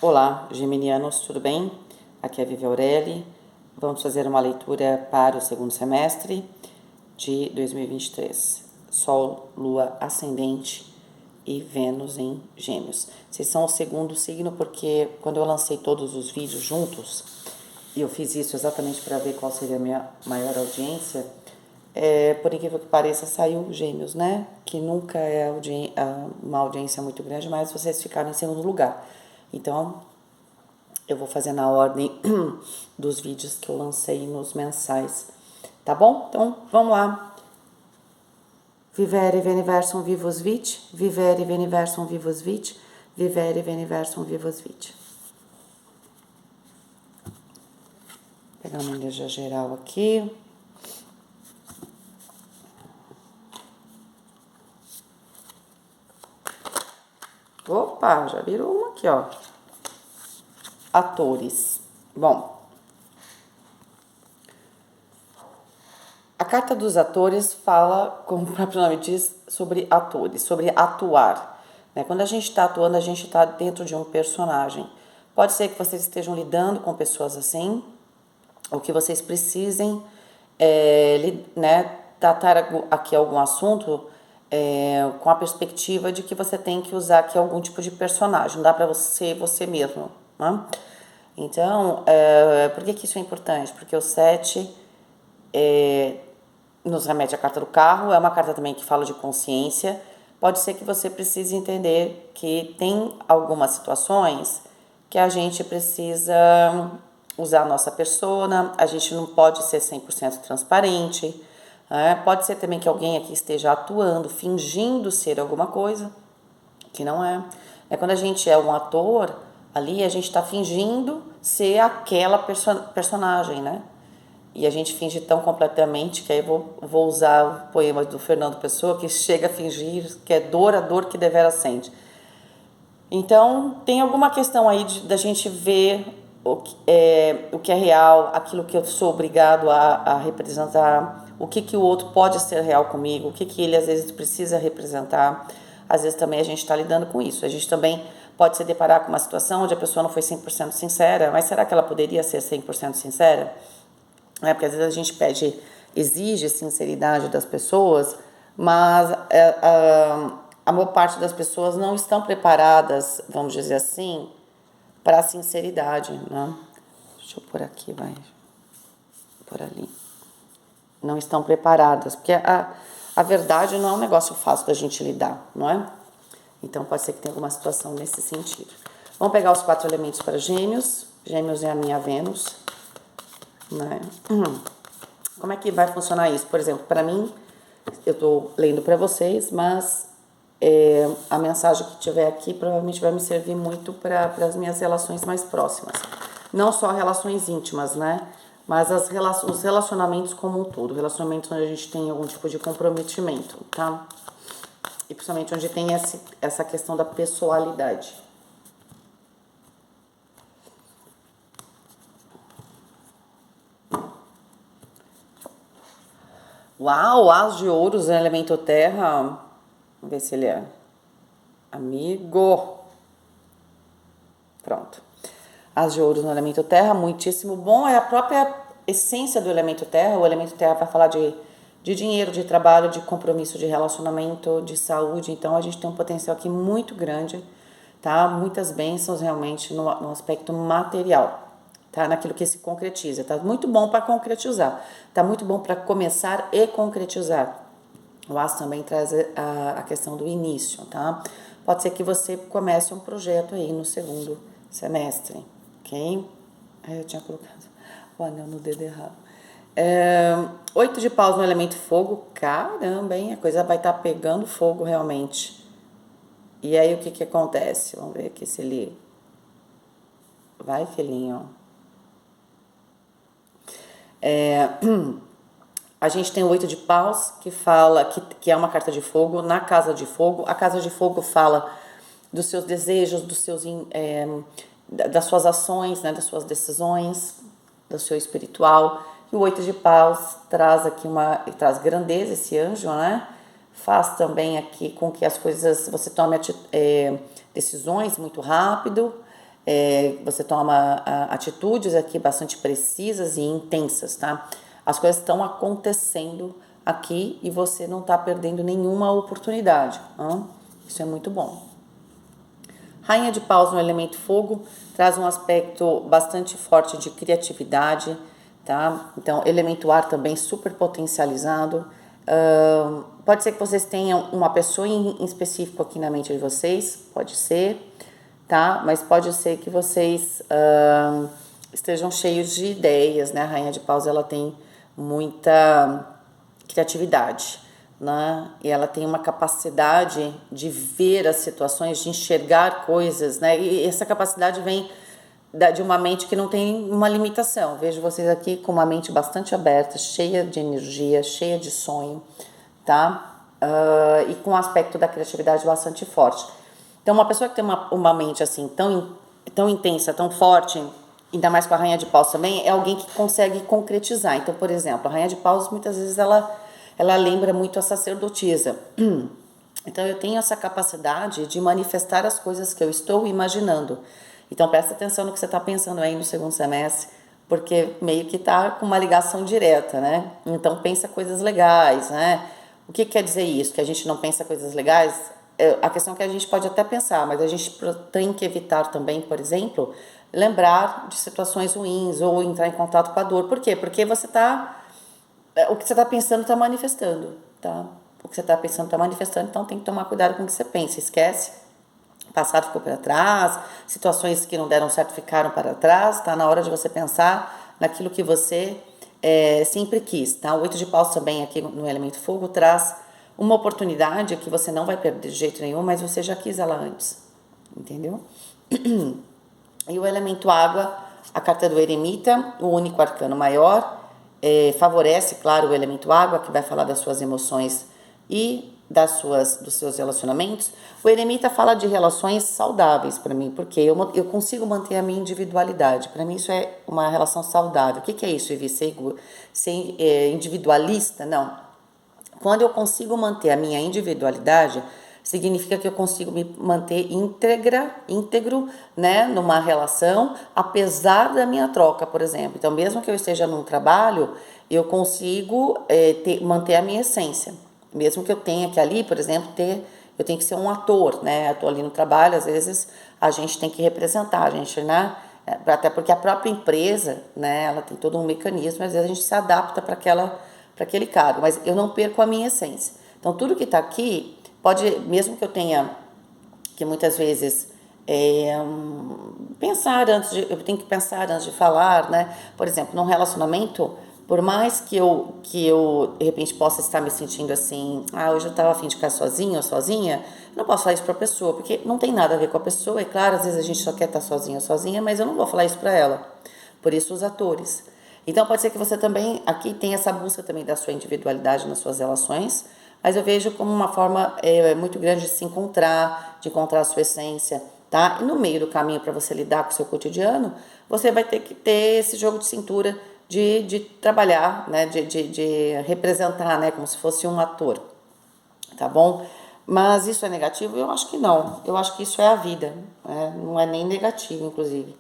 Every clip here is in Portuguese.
Olá, geminianos, tudo bem? Aqui é a Vivi Aureli. Vamos fazer uma leitura para o segundo semestre de 2023. Sol, Lua, Ascendente e Vênus em Gêmeos. Vocês são o segundo signo porque quando eu lancei todos os vídeos juntos, e eu fiz isso exatamente para ver qual seria a minha maior audiência, por incrível que pareça, saiu Gêmeos, né? Que nunca é uma audiência muito grande, mas vocês ficaram em segundo lugar. Então, eu vou fazer na ordem dos vídeos que eu lancei nos mensais, tá bom? Então, vamos lá. Vivere veniversum vivus vit, vivere veniversum vivus vit, vivere veniversum vivus vit. Vou pegar uma energia geral aqui. Opa, já virou uma aqui, ó. Atores. Bom, a carta dos atores fala, como o próprio nome diz, sobre atores, sobre atuar. Né? Quando a gente está atuando, a gente está dentro de um personagem. Pode ser que vocês estejam lidando com pessoas assim, ou que vocês precisem tratar aqui algum assunto com a perspectiva de que você tem que usar aqui algum tipo de personagem. Não dá para você mesmo, né? Então, por que isso é importante? Porque o 7 nos remete à carta do carro, é uma carta também que fala de consciência. Pode ser que você precise entender que tem algumas situações que a gente precisa usar a nossa persona, a gente não pode ser 100% transparente. Pode ser também que alguém aqui esteja atuando, fingindo ser alguma coisa que não é. Quando a gente é um ator, ali a gente está fingindo ser aquela personagem, né? E a gente finge tão completamente que aí vou usar o poema do Fernando Pessoa, que chega a fingir que é dor a dor que devera sente. Então, tem alguma questão aí da gente ver o que é real, aquilo que eu sou obrigado a representar, o que o outro pode ser real comigo, o que ele às vezes precisa representar. Às vezes também a gente está lidando com isso. A gente também pode se deparar com uma situação onde a pessoa não foi 100% sincera, mas será que ela poderia ser 100% sincera? Porque às vezes a gente exige sinceridade das pessoas, mas a maior parte das pessoas não estão preparadas, vamos dizer assim, para a sinceridade, né? Deixa eu pôr aqui, vai. Por ali. Não estão preparadas, porque a verdade não é um negócio fácil da gente lidar, não é? Então pode ser que tenha alguma situação nesse sentido. Vamos pegar os 4 elementos para Gêmeos. Gêmeos é a minha Vênus, né? Como é que vai funcionar isso? Por exemplo, para mim, eu estou lendo para vocês, mas a mensagem que tiver aqui provavelmente vai me servir muito para as minhas relações mais próximas. Não só relações íntimas, né? Mas os relacionamentos como um todo. Relacionamentos onde a gente tem algum tipo de comprometimento, tá? E principalmente onde tem essa questão da pessoalidade. Uau, As de Ouros, elemento terra. Vamos ver se ele é amigo. Pronto. As de Ouros no elemento terra, muitíssimo bom. É a própria essência do elemento terra. O elemento terra vai falar de dinheiro, de trabalho, de compromisso, de relacionamento, de saúde. Então, a gente tem um potencial aqui muito grande, tá? Muitas bênçãos realmente no aspecto material, tá? Naquilo que se concretiza. Tá muito bom para concretizar. Tá muito bom para começar e concretizar. O As também traz a questão do início, tá? Pode ser que você comece um projeto aí no segundo semestre, ok? Eu tinha colocado o anel no dedo errado. 8 de paus no elemento fogo. Caramba, hein? A coisa vai estar pegando fogo realmente. E aí o que acontece? Vamos ver aqui se ele... Vai, filhinho. A gente tem o 8 de paus, que fala que é uma carta de fogo, na casa de fogo. A casa de fogo fala dos seus desejos, das suas ações, né, das suas decisões, do seu espiritual. E o 8 de paus traz aqui traz grandeza, esse anjo, né? Faz também aqui com que as coisas, você tome decisões muito rápido, você toma atitudes aqui bastante precisas e intensas, tá? As coisas estão acontecendo aqui e você não está perdendo nenhuma oportunidade. Isso é muito bom. Rainha de Paus no elemento fogo traz um aspecto bastante forte de criatividade, tá? Então, elemento ar também super potencializado. Pode ser que vocês tenham uma pessoa em específico aqui na mente de vocês, pode ser, tá? Mas pode ser que vocês estejam cheios de ideias, né? A Rainha de Paus, ela tem muita criatividade, né? E ela tem uma capacidade de ver as situações, de enxergar coisas, né? E essa capacidade vem de uma mente que não tem uma limitação. Vejo vocês aqui com uma mente bastante aberta, cheia de energia, cheia de sonho, tá? E com um aspecto da criatividade bastante forte. Então, uma pessoa que tem uma mente assim tão intensa, tão forte, ainda mais com a Rainha de Paus também, é alguém que consegue concretizar. Então, por exemplo, a Rainha de Paus, muitas vezes, ela lembra muito a sacerdotisa. Então, eu tenho essa capacidade de manifestar as coisas que eu estou imaginando. Então, presta atenção no que você está pensando aí no segundo semestre, porque meio que está com uma ligação direta, né? Então, pensa coisas legais, né? O que quer dizer isso? Que a gente não pensa coisas legais? A questão é que a gente pode até pensar, mas a gente tem que evitar também, por exemplo, lembrar de situações ruins ou entrar em contato com a dor. Por quê? Porque o que você está pensando está manifestando, tá? O que você está pensando está manifestando, então tem que tomar cuidado com o que você pensa. Esquece. O passado ficou para trás, situações que não deram certo ficaram para trás, tá na hora de você pensar naquilo que você sempre quis, tá? O 8 de Paus também aqui no elemento fogo traz uma oportunidade que você não vai perder de jeito nenhum, mas você já quis ela antes, entendeu? E o elemento água, a carta do eremita, o único arcano maior, favorece, claro, o elemento água, que vai falar das suas emoções e dos seus relacionamentos. O eremita fala de relações saudáveis para mim, porque eu consigo manter a minha individualidade. Para mim isso é uma relação saudável. O que é isso, Ivy? Ser individualista? Não. Quando eu consigo manter a minha individualidade, significa que eu consigo me manter íntegro, né, numa relação, apesar da minha troca, por exemplo. Então, mesmo que eu esteja num trabalho, eu consigo manter a minha essência. Mesmo que eu tenha que ali, por exemplo, eu tenho que ser um ator, né? Eu tô ali no trabalho, às vezes a gente tem que representar, a gente, né? Até porque a própria empresa, né? Ela tem todo um mecanismo, às vezes a gente se adapta para aquele cargo, mas eu não perco a minha essência. Então, tudo que está aqui pode, mesmo que eu tenha que muitas vezes eu tenho que pensar antes de falar, né? Por exemplo, num relacionamento, por mais que eu de repente possa estar me sentindo assim, hoje eu estava a fim de ficar sozinho ou sozinha, eu não posso falar isso para a pessoa, porque não tem nada a ver com a pessoa. É claro, às vezes a gente só quer estar sozinho ou sozinha, mas eu não vou falar isso para ela. Por isso os atores. Então pode ser que você também aqui tenha essa busca também da sua individualidade nas suas relações, mas eu vejo como uma forma muito grande de se encontrar, de encontrar a sua essência, tá? E no meio do caminho para você lidar com o seu cotidiano, você vai ter que ter esse jogo de cintura de trabalhar, né, de representar, né, como se fosse um ator, tá bom? Mas isso é negativo? Eu acho que não. Eu acho que isso é a vida, né? Não é nem negativo, inclusive.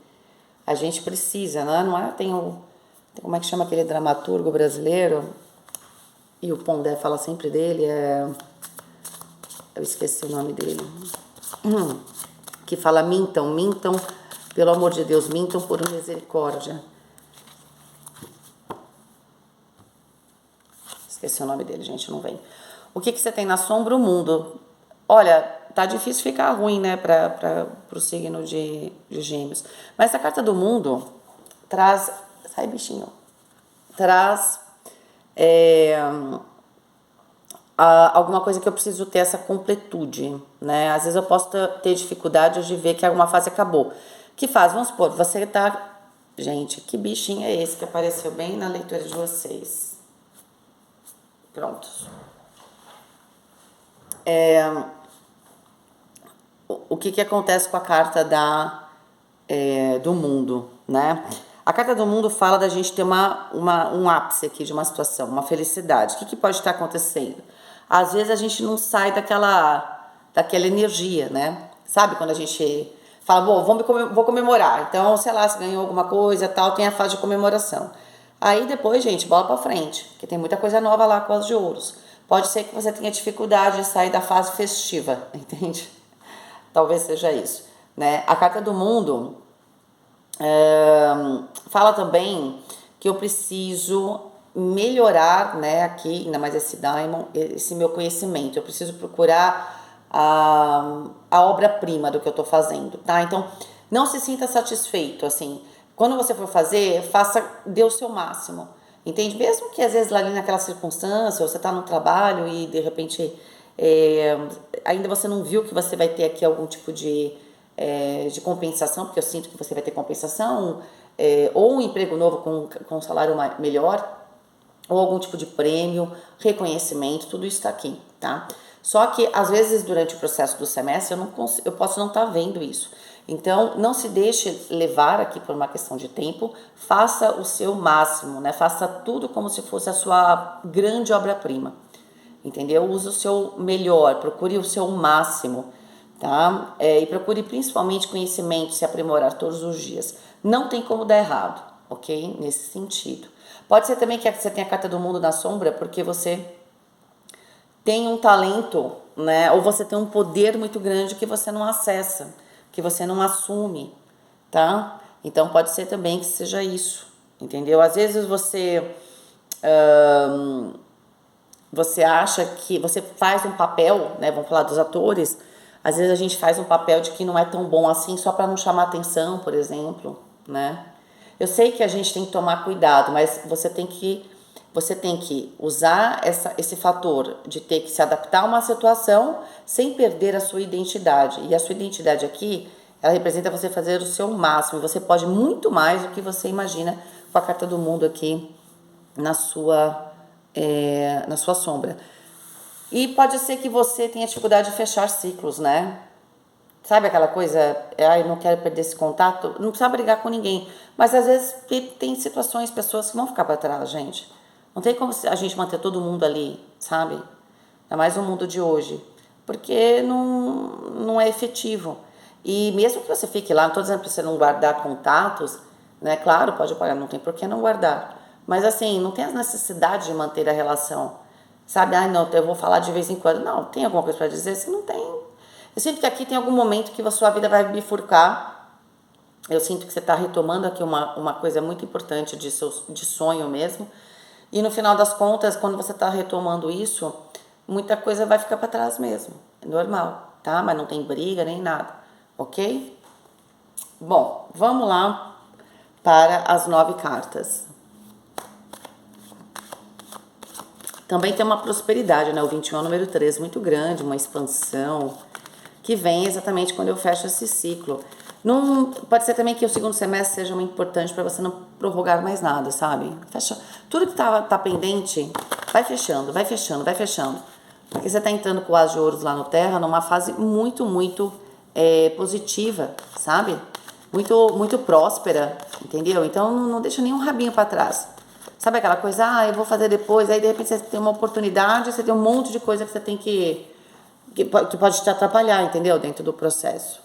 A gente precisa, né? Não é? Como é que chama aquele dramaturgo brasileiro? E o Pondé fala sempre dele, eu esqueci o nome dele. Que fala mintam, pelo amor de Deus, mintam por misericórdia. Esqueci o nome dele, gente, não vem. O que você tem na sombra? O mundo. Olha, tá difícil ficar ruim, né, para o signo de Gêmeos. Mas a carta do mundo traz... Sai, bichinho. Traz alguma coisa que eu preciso ter essa completude, né? Às vezes eu posso ter dificuldade de ver que alguma fase acabou. Que fase? Vamos supor, você tá... Gente, que bichinho é esse que apareceu bem na leitura de vocês? Prontos. O que acontece com a carta do mundo, né? A carta do mundo fala da gente ter um ápice aqui de uma situação, uma felicidade. O que pode estar acontecendo? Às vezes a gente não sai daquela energia, né? Sabe quando a gente Fala, bom, vou comemorar. Então, sei lá, se ganhou alguma coisa, tal, tem a fase de comemoração. Aí depois, gente, bola pra frente, que tem muita coisa nova lá com as de ouros. Pode ser que você tenha dificuldade de sair da fase festiva, entende? Talvez seja isso, né? A carta do mundo fala também que eu preciso melhorar, né, aqui, ainda mais esse Diamond, esse meu conhecimento. Eu preciso procurar a obra-prima do que eu tô fazendo, tá? Então, não se sinta satisfeito, assim. Quando você for fazer, dê o seu máximo, entende? Mesmo que às vezes lá ali naquela circunstância, você tá no trabalho e de repente ainda você não viu que você vai ter aqui algum tipo de compensação, porque eu sinto que você vai ter compensação, ou um emprego novo com um salário melhor, ou algum tipo de prêmio, reconhecimento, tudo isso está aqui, tá? Só que às vezes durante o processo do semestre eu posso não estar vendo isso. Então não se deixe levar aqui por uma questão de tempo, faça o seu máximo, né? Faça tudo como se fosse a sua grande obra-prima, entendeu? Use o seu melhor, procure o seu máximo, tá? E procure principalmente conhecimento, se aprimorar todos os dias. Não tem como dar errado, ok? Nesse sentido. Pode ser também que você tenha a carta do mundo na sombra, porque você tem um talento, né? Ou você tem um poder muito grande que você não acessa, que você não assume, tá? Então pode ser também que seja isso, entendeu? Às vezes você acha que você faz um papel, né? Vamos falar dos atores. Às vezes a gente faz um papel de que não é tão bom assim só para não chamar atenção, por exemplo, né? Eu sei que a gente tem que tomar cuidado, mas você tem que usar esse fator de ter que se adaptar a uma situação sem perder a sua identidade. E a sua identidade aqui, ela representa você fazer o seu máximo. Você pode muito mais do que você imagina com a carta do mundo aqui na sua sombra. E pode ser que você tenha dificuldade de fechar ciclos, né? Sabe aquela coisa, ai, não quero perder esse contato? Não precisa brigar com ninguém. Mas às vezes tem situações, pessoas que vão ficar para trás, gente. Não tem como a gente manter todo mundo ali, sabe? É mais o mundo de hoje. Porque não é efetivo. E mesmo que você fique lá, não estou dizendo para você não guardar contatos, né? Claro, pode apagar, não tem por que não guardar. Mas assim, não tem a necessidade de manter a relação. Sabe? Ai, não, eu vou falar de vez em quando. Não, tem alguma coisa para dizer? Se não tem. Eu sinto que aqui tem algum momento que a sua vida vai bifurcar. Eu sinto que você está retomando aqui uma coisa muito importante de sonho mesmo. E no final das contas, quando você está retomando isso, muita coisa vai ficar para trás mesmo. É normal, tá? Mas não tem briga nem nada, ok? Bom, vamos lá para as 9 cartas. Também tem uma prosperidade, né? O 21 é o número 3, muito grande, uma expansão, que vem exatamente quando eu fecho esse ciclo. Não, pode ser também que o segundo semestre seja muito importante para você não prorrogar mais nada, sabe? Fecha, tudo que tá pendente, vai fechando, vai fechando, vai fechando. Porque você tá entrando com o As de Ouros lá no Terra numa fase muito, muito positiva, sabe? Muito, muito próspera, entendeu? Então não deixa nenhum rabinho para trás. Sabe aquela coisa, eu vou fazer depois, aí de repente você tem uma oportunidade, você tem um monte de coisa que você tem que pode te atrapalhar, entendeu? Dentro do processo.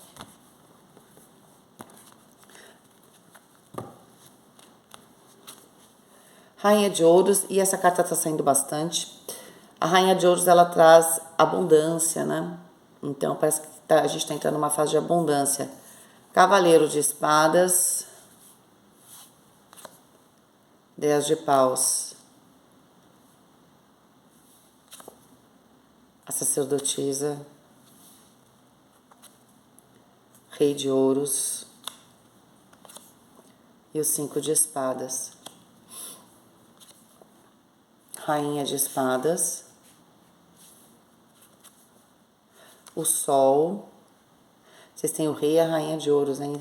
Rainha de Ouros, e essa carta tá saindo bastante. A Rainha de Ouros, ela traz abundância, né? Então, parece que a gente tá entrando numa fase de abundância. Cavaleiro de Espadas. 10 de Paus. A Sacerdotisa. Rei de Ouros. E o 5 de Espadas. Rainha de Espadas. O Sol. Vocês têm o Rei e a Rainha de Ouros, né?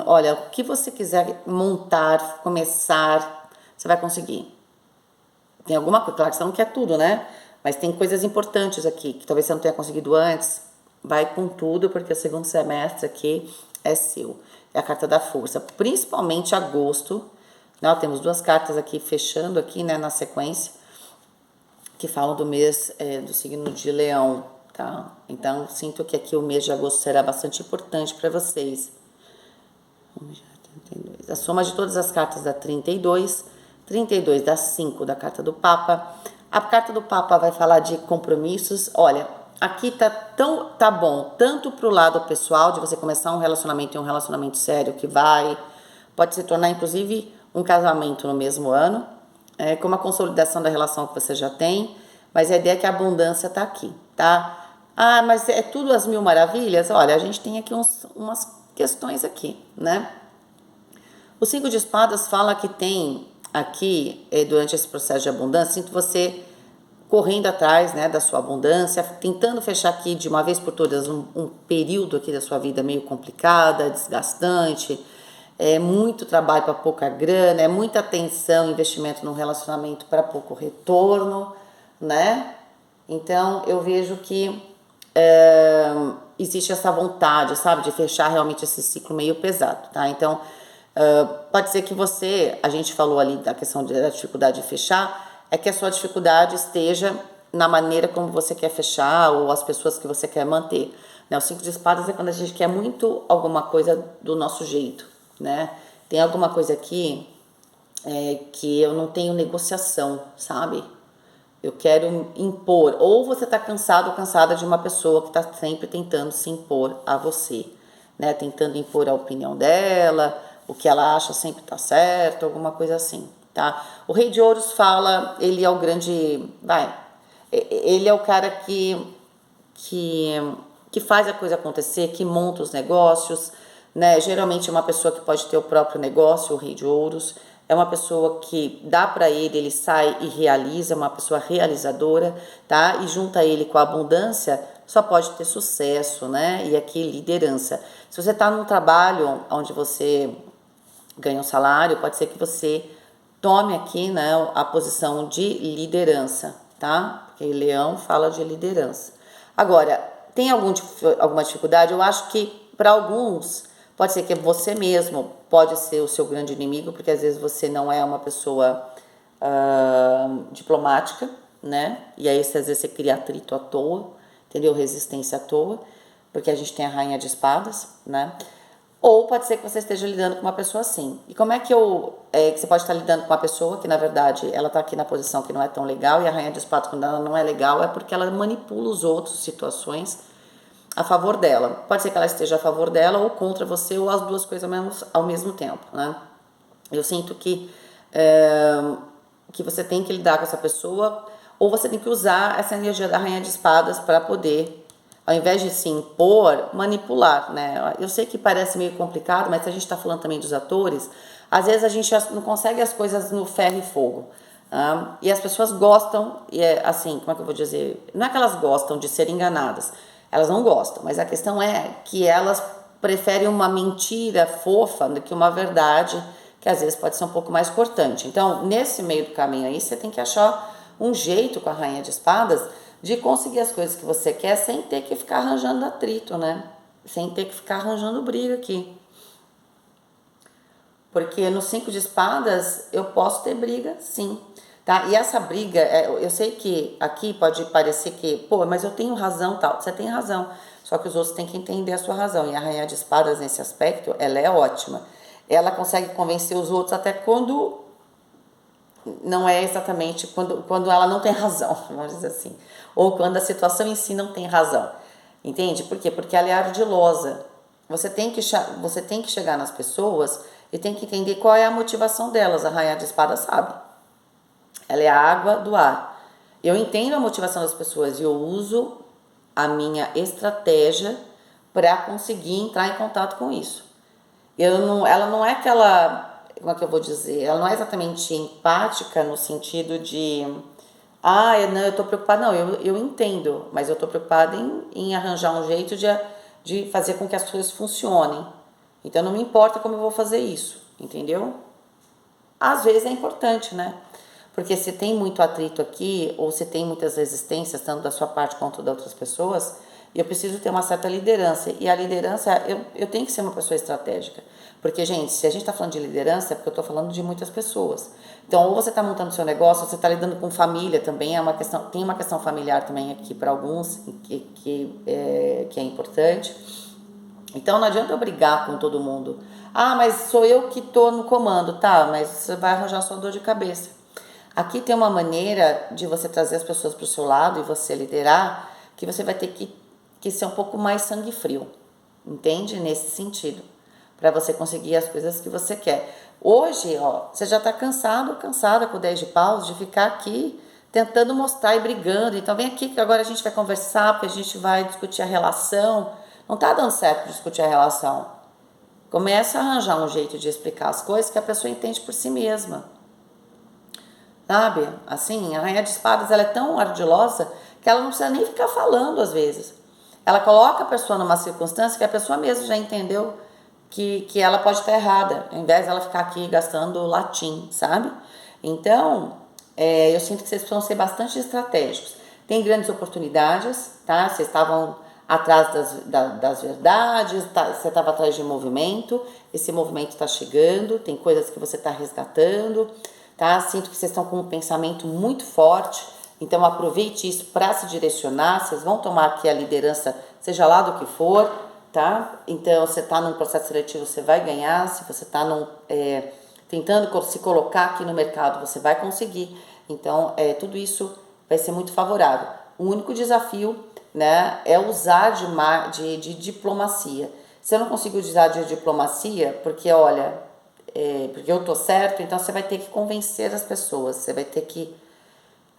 Olha, o que você quiser montar, começar, você vai conseguir. Tem alguma coisa, claro que você não quer tudo, né? Mas tem coisas importantes aqui, que talvez você não tenha conseguido antes. Vai com tudo, porque o segundo semestre aqui é seu. É a carta da força. Principalmente agosto. Nós temos 2 cartas aqui, fechando aqui, né, na sequência, que falam do mês do signo de Leão, tá? Então, sinto que aqui o mês de agosto será bastante importante para vocês. A soma de todas as cartas dá 32, 32 dá 5 da carta do Papa. A carta do Papa vai falar de compromissos. Olha, aqui tá bom, tanto pro lado pessoal, de você começar um relacionamento e um relacionamento sério que pode se tornar inclusive um casamento no mesmo ano, como a consolidação da relação que você já tem, mas a ideia é que a abundância tá aqui, tá? Ah, mas é tudo às mil maravilhas? Olha, a gente tem aqui umas questões aqui, né? O 5 de espadas fala que tem aqui, durante esse processo de abundância, sinto você correndo atrás, né, da sua abundância, tentando fechar aqui de uma vez por todas um período aqui da sua vida meio complicada, desgastante, muito trabalho para pouca grana, muita atenção, investimento no relacionamento para pouco retorno, né? Então eu vejo que existe essa vontade, sabe, de fechar realmente esse ciclo meio pesado, tá? Então pode ser que a gente falou ali da questão da dificuldade de fechar, é que a sua dificuldade esteja na maneira como você quer fechar ou as pessoas que você quer manter, né? O 5 de espadas é quando a gente quer muito alguma coisa do nosso jeito, né? Tem alguma coisa aqui que eu não tenho negociação, sabe? Eu quero impor, ou você tá cansado ou cansada de uma pessoa que tá sempre tentando se impor a você, né? Tentando impor a opinião dela, o que ela acha sempre tá certo, alguma coisa assim, tá? O Rei de Ouros fala, ele é o grande, ele é o cara que faz a coisa acontecer, que monta os negócios, né? Geralmente é uma pessoa que pode ter o próprio negócio, o Rei de Ouros, é uma pessoa que dá para ele sai e realiza, uma pessoa realizadora, tá? E junta ele com a abundância, só pode ter sucesso, né? E aqui liderança. Se você tá num trabalho onde você ganha um salário, pode ser que você tome aqui, né, a posição de liderança, tá? Porque Leão fala de liderança. Agora, tem alguma dificuldade? Eu acho que para alguns pode ser que você mesmo pode ser o seu grande inimigo, porque às vezes você não é uma pessoa diplomática, né? E aí às vezes você cria atrito à toa, entendeu? Resistência à toa, porque a gente tem a rainha de espadas, né? Ou pode ser que você esteja lidando com uma pessoa assim. E como é que que você pode estar lidando com uma pessoa que, na verdade, ela está aqui na posição que não é tão legal, e a rainha de espadas, quando ela não é legal, é porque ela manipula os outros, situações, a favor dela. Pode ser que ela esteja a favor dela ou contra você, ou as duas coisas ao mesmo tempo, né? Eu sinto que você tem que lidar com essa pessoa, ou você tem que usar essa energia da rainha de espadas para poder, ao invés de se impor, manipular, né? Eu sei que parece meio complicado, mas se a gente está falando também dos atores, às vezes a gente não consegue as coisas no ferro e fogo. E as pessoas gostam, e assim, como é que eu vou dizer? Não é que elas gostam de ser enganadas, elas não gostam, mas a questão é que elas preferem uma mentira fofa do que uma verdade, que às vezes pode ser um pouco mais cortante. Então, nesse meio do caminho aí, você tem que achar um jeito com a rainha de espadas de conseguir as coisas que você quer sem ter que ficar arranjando atrito, né? Sem ter que ficar arranjando briga aqui. Porque no 5 de espadas eu posso ter briga, sim. Tá? E essa briga, eu sei que aqui pode parecer que, pô, mas eu tenho razão, tal. Você tem razão. Só que os outros têm que entender a sua razão. E a rainha de espadas, nesse aspecto, ela é ótima. Ela consegue convencer os outros até quando não é exatamente quando ela não tem razão, vamos dizer assim. Ou quando a situação em si não tem razão. Entende? Por quê? Porque ela é ardilosa. Você tem que chegar nas pessoas e tem que entender qual é a motivação delas. A rainha de espadas sabe. Ela é a água do ar. Eu entendo a motivação das pessoas e eu uso a minha estratégia para conseguir entrar em contato com isso. Ela não é aquela... Como é que eu vou dizer? Ela não é exatamente empática no sentido de... não, eu tô preocupada. Não, eu entendo, mas eu tô preocupada em arranjar um jeito de fazer com que as coisas funcionem. Então não me importa como eu vou fazer isso, entendeu? Às vezes é importante, né? Porque se tem muito atrito aqui, ou se tem muitas resistências, tanto da sua parte quanto de outras pessoas, E eu preciso ter uma certa liderança. E a liderança, eu tenho que ser uma pessoa estratégica. Porque, gente, se a gente está falando de liderança, é porque eu estou falando de muitas pessoas. Então, ou você está montando seu negócio, ou você está lidando com família também, tem uma questão familiar também aqui para alguns, que é importante. Então, não adianta eu brigar com todo mundo. Ah, mas sou eu que estou no comando. Tá, mas você vai arranjar sua dor de cabeça. Aqui tem uma maneira de você trazer as pessoas para o seu lado e você liderar, que você vai ter que ser um pouco mais sangue frio, entende? Nesse sentido, para você conseguir as coisas que você quer. Hoje, ó, você já está cansada com o 10 de paus de ficar aqui tentando mostrar e brigando. Então vem aqui que agora a gente vai conversar, porque a gente vai discutir a relação. Não está dando certo discutir a relação. Começa a arranjar um jeito de explicar as coisas que a pessoa entende por si mesma. Sabe? Assim, a rainha de espadas, ela é tão ardilosa que ela não precisa nem ficar falando às vezes. Ela coloca a pessoa numa circunstância que a pessoa mesmo já entendeu que ela pode estar errada, ao invés dela ficar aqui gastando latim, sabe? Então, eu sinto que vocês precisam ser bastante estratégicos. Tem grandes oportunidades, tá? Vocês estavam atrás das verdades, tá? Você estava atrás de movimento, esse movimento está chegando, tem coisas que você está resgatando, tá? Sinto que vocês estão com um pensamento muito forte, então aproveite isso para se direcionar, vocês vão tomar aqui a liderança, seja lá do que for, tá? Então, você está num processo seletivo, você vai ganhar, se você está tentando se colocar aqui no mercado, você vai conseguir, então, tudo isso vai ser muito favorável. O único desafio, né, é usar de diplomacia. Se eu não consigo usar de diplomacia, porque, olha, porque eu tô certo, então você vai ter que convencer as pessoas, você vai ter que...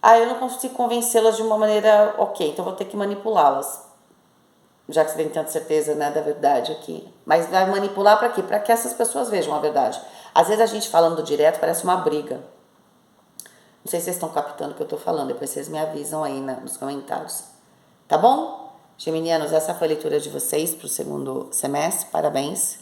Ah, eu não consigo convencê-las de uma maneira ok, então vou ter que manipulá-las. Já que você tem tanta certeza, né, da verdade aqui. Mas vai manipular para quê? Para que essas pessoas vejam a verdade. Às vezes a gente falando direto parece uma briga. Não sei se vocês estão captando o que eu tô falando, depois vocês me avisam aí nos comentários. Tá bom? Geminianos, essa foi a leitura de vocês para o segundo semestre, parabéns.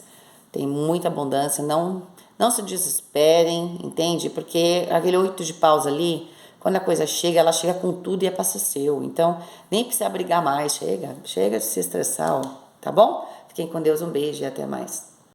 Tem muita abundância, não se desesperem, entende? Porque aquele 8 de paus ali, quando a coisa chega, ela chega com tudo e é pra ser seu. Então, nem precisa brigar mais, chega de se estressar, ó, tá bom? Fiquem com Deus, um beijo e até mais.